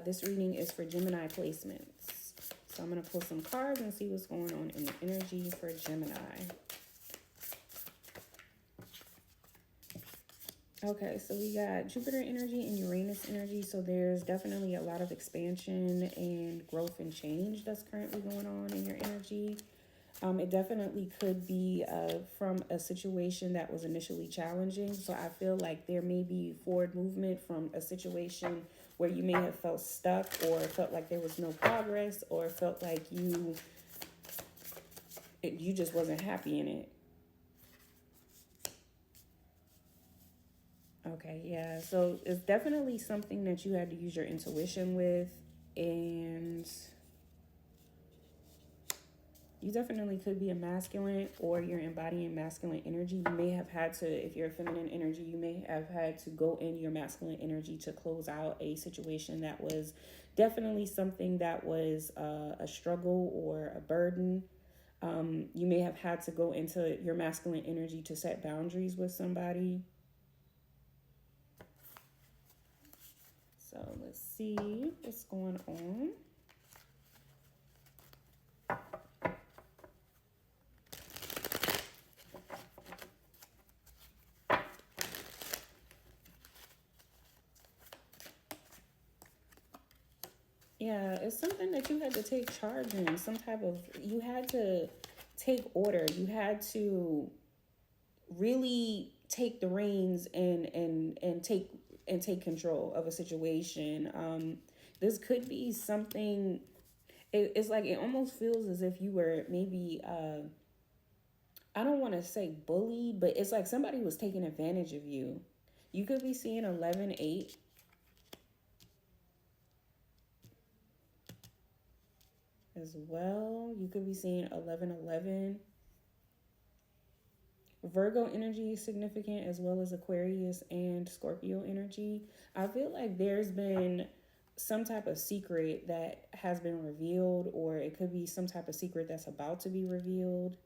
This reading is for Gemini placements. So I'm going to pull some cards and see what's going on in the energy for Gemini. Okay, so we got Jupiter energy and Uranus energy. So there's definitely a lot of expansion and growth and change that's currently going on in your energy. It definitely could be from a situation that was initially challenging. So I feel like there may be forward movement from a situation where you may have felt stuck or felt like there was no progress or felt like you just wasn't happy in it. Okay, yeah. So it's definitely something that you had to use your intuition with, and you definitely could be a masculine or you're embodying masculine energy. You may have had to, if you're a feminine energy, you may have had to go in your masculine energy to close out a situation that was definitely something that was a struggle or a burden. You may have had to go into your masculine energy to set boundaries with somebody. So let's see what's going on. Yeah, it's something that you had to take charge in, you had to take order. You had to really take the reins and take control of a situation. This could be something, it's like it almost feels as if you were maybe I don't want to say bullied, but it's like somebody was taking advantage of you. You could be seeing 11-8. As well. You could be seeing 11-11. Virgo energy is significant, as well as Aquarius and Scorpio energy. I feel like there's been some type of secret that has been revealed, or it could be some type of secret that's about to be revealed.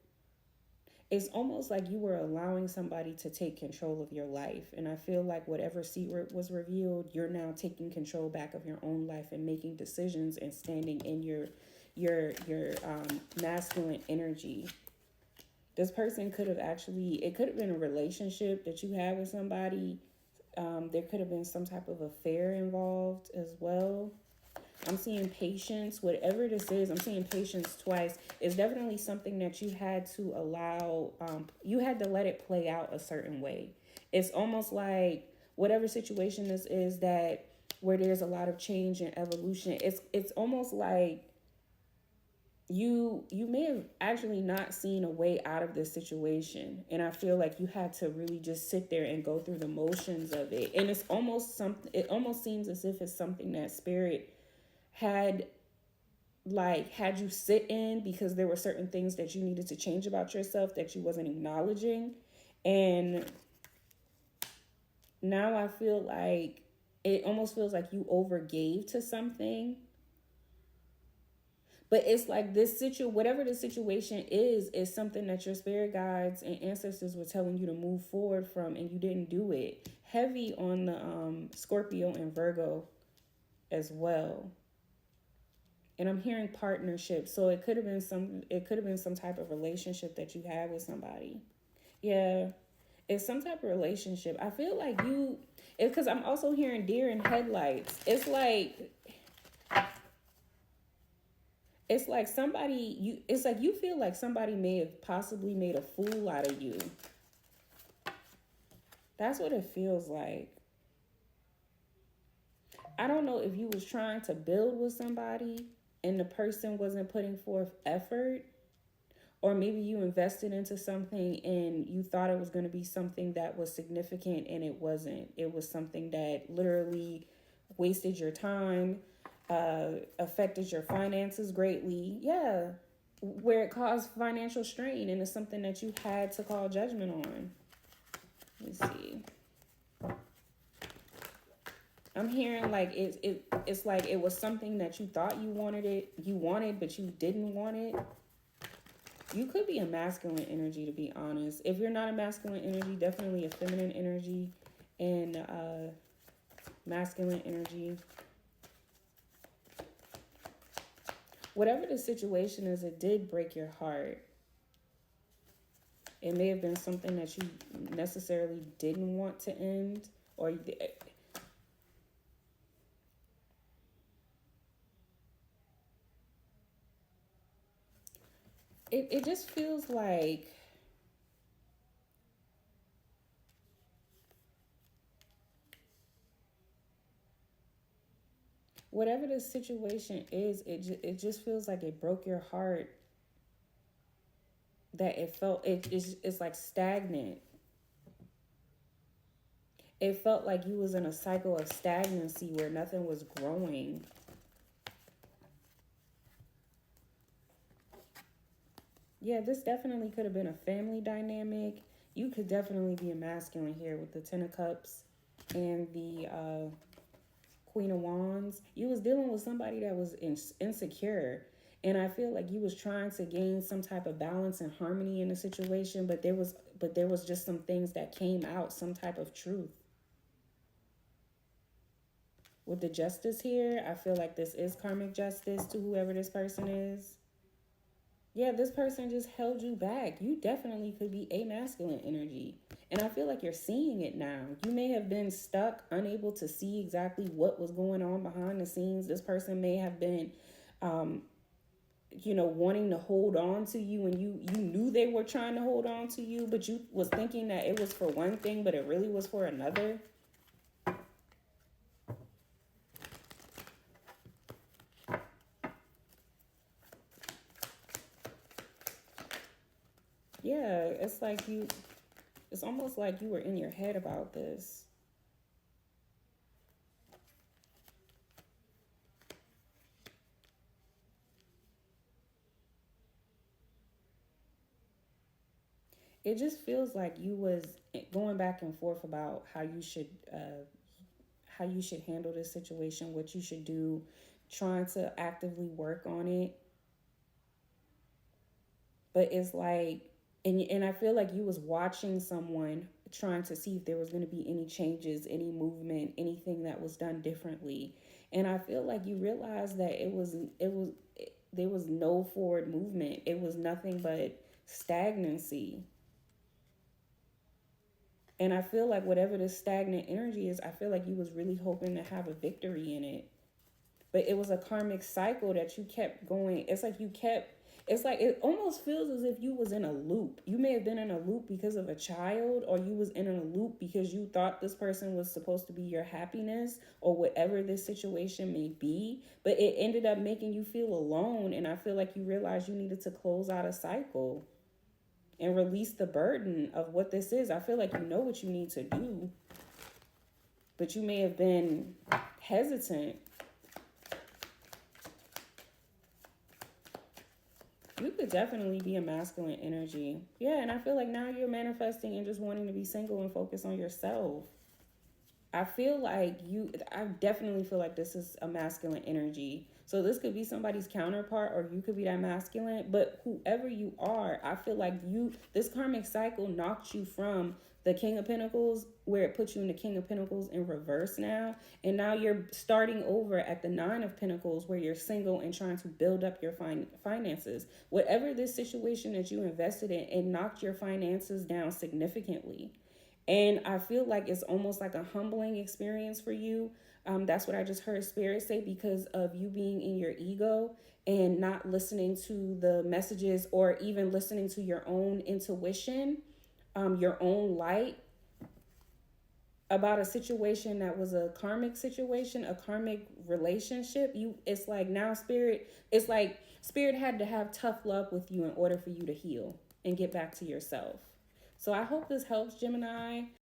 It's almost like you were allowing somebody to take control of your life. And I feel like whatever secret was revealed, you're now taking control back of your own life and making decisions and standing in your masculine energy. This person could have it could have been a relationship that you had with somebody. There could have been some type of affair involved as well. I'm seeing patience, whatever this is, I'm seeing patience twice. It's definitely something that you had to allow, you had to let it play out a certain way. It's almost like whatever situation this is that where there's a lot of change and evolution, it's almost like you may have actually not seen a way out of this situation, and I feel like you had to really just sit there and go through the motions of it. And it's almost something, it almost seems as if it's something that spirit had you sit in, because there were certain things that you needed to change about yourself that you wasn't acknowledging. And now I feel like it almost feels like you overgave to something. But it's like whatever the situation is something that your spirit guides and ancestors were telling you to move forward from, and you didn't do it. Heavy on the Scorpio and Virgo as well. And I'm hearing partnership. So it could have been some type of relationship that you had with somebody. Yeah. It's some type of relationship. I feel like because I'm also hearing deer in headlights. It's like you feel like somebody may have possibly made a fool out of you. That's what it feels like. I don't know if you was trying to build with somebody and the person wasn't putting forth effort, or maybe you invested into something and you thought it was going to be something that was significant and it wasn't. It was something that literally wasted your time, affected your finances greatly. Yeah, where it caused financial strain, and it's something that you had to call judgment on. Let me see. I'm hearing like it's like it was something that you thought you wanted, but you didn't want it. You could be a masculine energy, to be honest. If you're not a masculine energy, definitely a feminine energy and masculine energy. Whatever the situation is, it did break your heart. It may have been something that you necessarily didn't want to end, or it just feels like whatever the situation is, it just feels like it broke your heart. That it felt it's like stagnant. It felt like you was in a cycle of stagnancy where nothing was growing. Yeah, this definitely could have been a family dynamic. You could definitely be a masculine here with the Ten of Cups and the Queen of Wands. You was dealing with somebody that was insecure. And I feel like you was trying to gain some type of balance and harmony in the situation, but there was just some things that came out, some type of truth. With the Justice here, I feel like this is karmic justice to whoever this person is. Yeah, this person just held you back. You definitely could be a masculine energy. And I feel like you're seeing it now. You may have been stuck, unable to see exactly what was going on behind the scenes. This person may have been, um, wanting to hold on to you, and you knew they were trying to hold on to you, but you was thinking that it was for one thing, but it really was for another. Yeah, it's almost like you were in your head about this. It just feels like you was going back and forth about how you should handle this situation, what you should do, trying to actively work on it. But it's like, and I feel like you was watching someone trying to see if there was going to be any changes, any movement, anything that was done differently. And I feel like you realized that there was no forward movement. It was nothing but stagnancy. And I feel like whatever this stagnant energy is, I feel like you was really hoping to have a victory in it. But it was a karmic cycle that you kept going. It's like it almost feels as if you was in a loop. You may have been in a loop because of a child, or you was in a loop because you thought this person was supposed to be your happiness, or whatever this situation may be. But it ended up making you feel alone, and I feel like you realized you needed to close out a cycle and release the burden of what this is. I feel like you know what you need to do, but you may have been hesitant. You could definitely be a masculine energy. Yeah, and I feel like now you're manifesting and just wanting to be single and focus on yourself. I definitely feel like this is a masculine energy. So this could be somebody's counterpart, or you could be that masculine, but whoever you are, I feel like this karmic cycle knocked you from the King of Pentacles, where it puts you in the King of Pentacles in reverse now. And now you're starting over at the Nine of Pentacles, where you're single and trying to build up your finances. Whatever this situation that you invested in, it knocked your finances down significantly. And I feel like it's almost like a humbling experience for you. That's what I just heard Spirit say, because of you being in your ego and not listening to the messages, or even listening to your own intuition, your own light, about a situation that was a karmic situation, a karmic relationship. It's like now Spirit had to have tough love with you in order for you to heal and get back to yourself. So I hope this helps, Gemini.